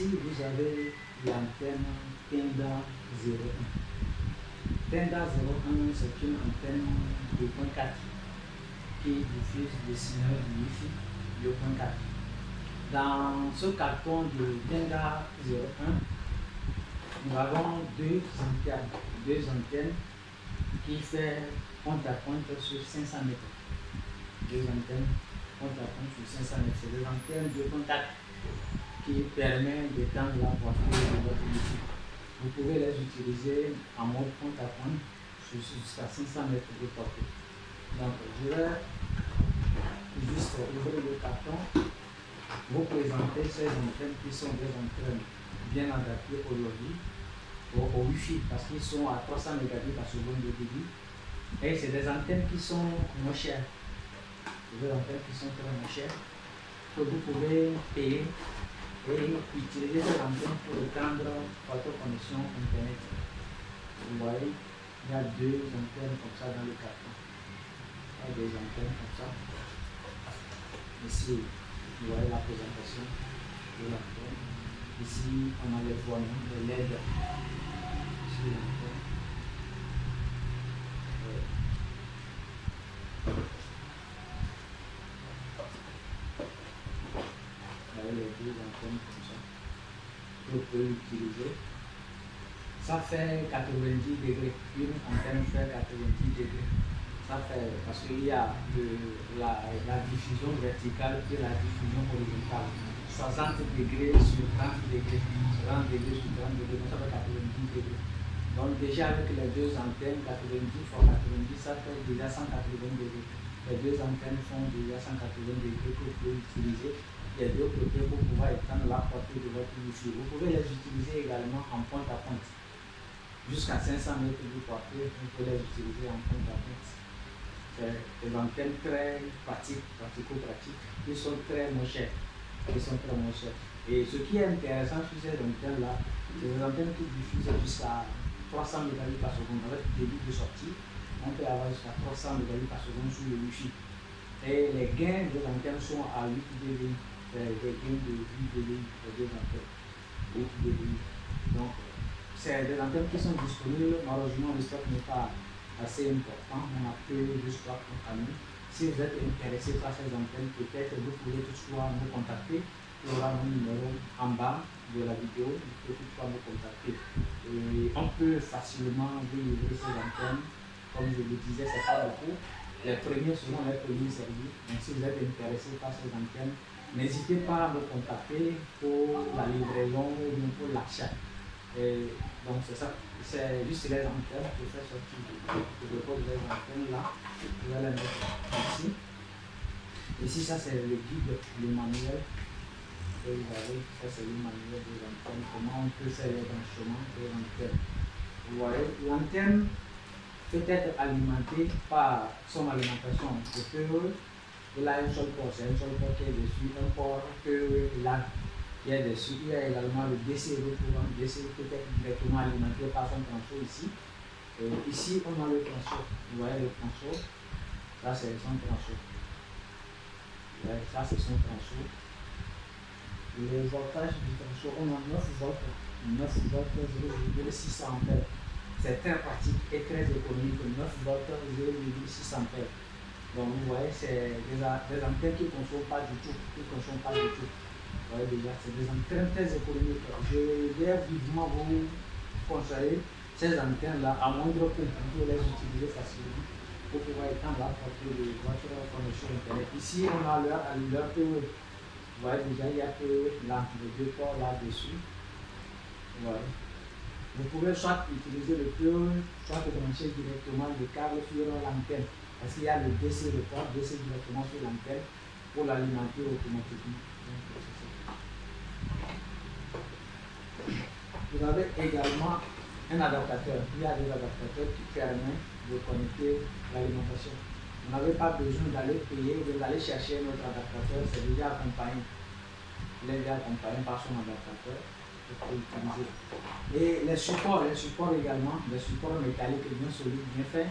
Ici, vous avez l'antenne Tenda 01. Tenda 01, c'est une antenne 2.4 qui diffuse le signal du Wi-Fi 2.4. Dans ce carton de Tenda 01, nous avons deux antennes qui font compte à compte sur 500 mètres. Deux antennes compte à compte sur 500 mètres. C'est des antennes 2.4 qui permettent d'étendre la portée de votre Wi-Fi. Vous pouvez les utiliser en mode compte à compte jusqu'à 500 mètres de portée. Donc, je vais juste ouvrir le carton, vous présenter ces antennes qui sont des antennes bien adaptées aujourd'hui au Wi-Fi parce qu'ils sont à 300 mégabits par seconde de débit et c'est des antennes qui sont moins chères. Des antennes qui sont très moins chères que vous pouvez payer et utiliser ces antennes pour étendre votre connexion Internet. Vous voyez, il y a deux antennes comme ça dans le carton. Il y a des antennes comme ça. Ici, vous voyez la présentation de l'antenne. Ici, on a les voyants, les LED sur l'antenne. Les deux antennes comme ça que vous pouvez utiliser. Ça fait 90 degrés. Une antenne fait 90 degrés. Ça fait parce qu'il y a la diffusion verticale et la diffusion horizontale. 60 degrés sur 30 degrés. 30 degrés sur 30 degrés. Donc ça fait 90 degrés. Donc déjà avec les deux antennes, 90 fois 90, ça fait déjà 180 degrés. Les deux antennes font déjà 180 degrés que vous pouvez utiliser. Il y a deux côtés pour pouvoir étendre la portée de votre Wi-Fi. Vous pouvez les utiliser également en pointe à pointe. Jusqu'à 500 mètres de portée, vous pouvez les utiliser en pointe à pointe. C'est des antennes très pratiques, pratico-pratiques, qui sont très moins chères. Et ce qui est intéressant sur ces antennes-là, c'est des antennes qui diffusent jusqu'à 300 mégabits par seconde. Avec le débit de sortie, on peut avoir jusqu'à 300 mégabits par seconde sur le Wi-Fi. Et les gains des antennes sont à 8 dB. Des gains de 8 dB, les deux antennes. 8 dB. Donc, c'est des antennes qui sont disponibles. Malheureusement, le stock n'est pas assez important. On a peu de stock à nous. Si vous êtes intéressé par ces antennes, peut-être vous pouvez toutefois nous contacter. Il y aura mon numéro en bas de la vidéo. Vous pouvez toutefois nous contacter. Et on peut facilement vous livrer ces antennes. Comme je le disais, c'est pas beaucoup. Les premiers seront les premiers servis. Donc, si vous êtes intéressé par ces antennes, n'hésitez pas à me contacter pour la livraison ou pour l'achat. Donc c'est ça, c'est juste les antennes que je fais sortir. Je dépose les antennes là, je vais les mettre ici. Ici, ça c'est le guide, le manuel. Et vous voyez, ça c'est le manuel des antennes, comment on peut faire les branchements des antennes. Vous voyez, l'antenne peut être alimentée par son alimentation de feu. Il a un seul port, c'est un seul port qui est dessus, un port que là, il y a dessus. Il y a également le DC recourant, le DC peut être directement alimenté par son transport ici. Et ici, on a le transport. Vous voyez le transport, ça c'est son transport. Ça c'est son transport. Le voltage du transport, on a 9 volts, 0,6 ampères. C'est très pratique et très économique, 9 volts, 0,6 ampères. Donc vous voyez, c'est des antennes qui ne consomment pas du tout. Vous voyez déjà, c'est des antennes très économiques. Je vais vivement vous conseiller ces antennes-là à moindre coût pour les utiliser facilement pour pouvoir étendre la portée de votre connexion Internet. Ici, on a leur PE. Vous voyez déjà, il y a PE là, les deux ports là-dessus. Voilà. Vous pouvez soit utiliser le PE, soit brancher directement le câble sur l'antenne. Parce qu'il y a le DC report, DC directement sur l'antenne pour l'alimenter automatiquement. Vous avez également un adaptateur. Il y a des adaptateurs qui permettent de connecter l'alimentation. Vous n'avez pas besoin d'aller payer, d'aller chercher notre adaptateur, c'est déjà accompagné. Il est déjà accompagné par son adaptateur pour utiliser. Et les supports également, les supports métalliques bien solides, bien faits,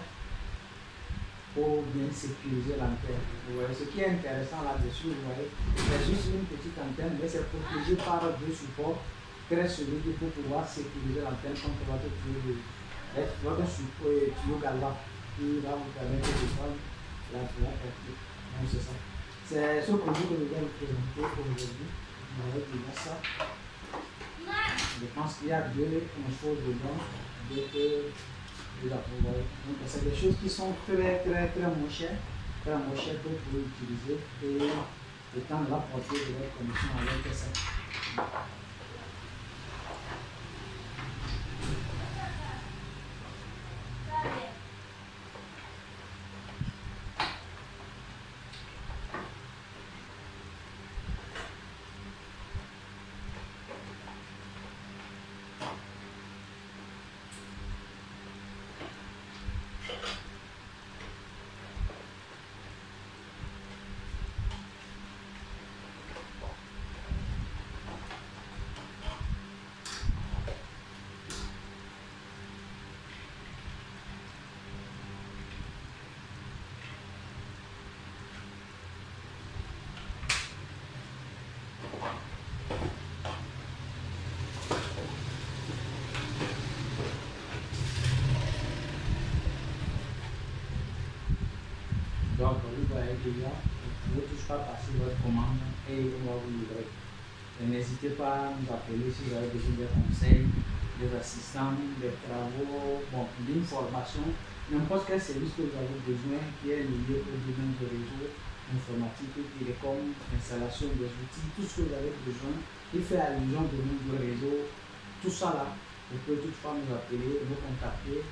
pour bien sécuriser l'antenne. Vous voyez, ce qui est intéressant là-dessus, vous voyez, c'est juste une petite antenne, mais c'est protégé par deux supports très solide pour pouvoir sécuriser l'antenne contre votre tuyau galvanique qui va vous permettre de prendre la capture. Donc c'est ça. C'est ce produit que je vais vous présenter aujourd'hui. On va dire ça. Je pense qu'il y a deux choses dedans. Donc c'est des choses qui sont très moins chères. Très moins chères que vous pouvez utiliser et étendre la portée de votre connexion avec ça. Donc, vous voyez déjà, vous ne touchez pas passer votre commande et on va vous livrer. N'hésitez pas à nous appeler si vous avez besoin de conseils, des assistants, des travaux, bon, d'informations, n'importe quel service que vous avez besoin qui est lié au domaine du réseau informatique, télécom, installation des outils, tout ce que vous avez besoin qui fait allusion au domaine du réseau, tout ça là, vous pouvez toutefois nous appeler, nous contacter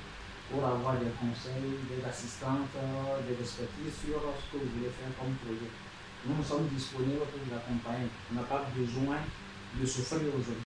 pour avoir des conseils, des assistantes, des expertises sur ce que vous voulez faire comme projet. Nous sommes disponibles pour vous accompagner. On n'a pas besoin de souffrir aujourd'hui.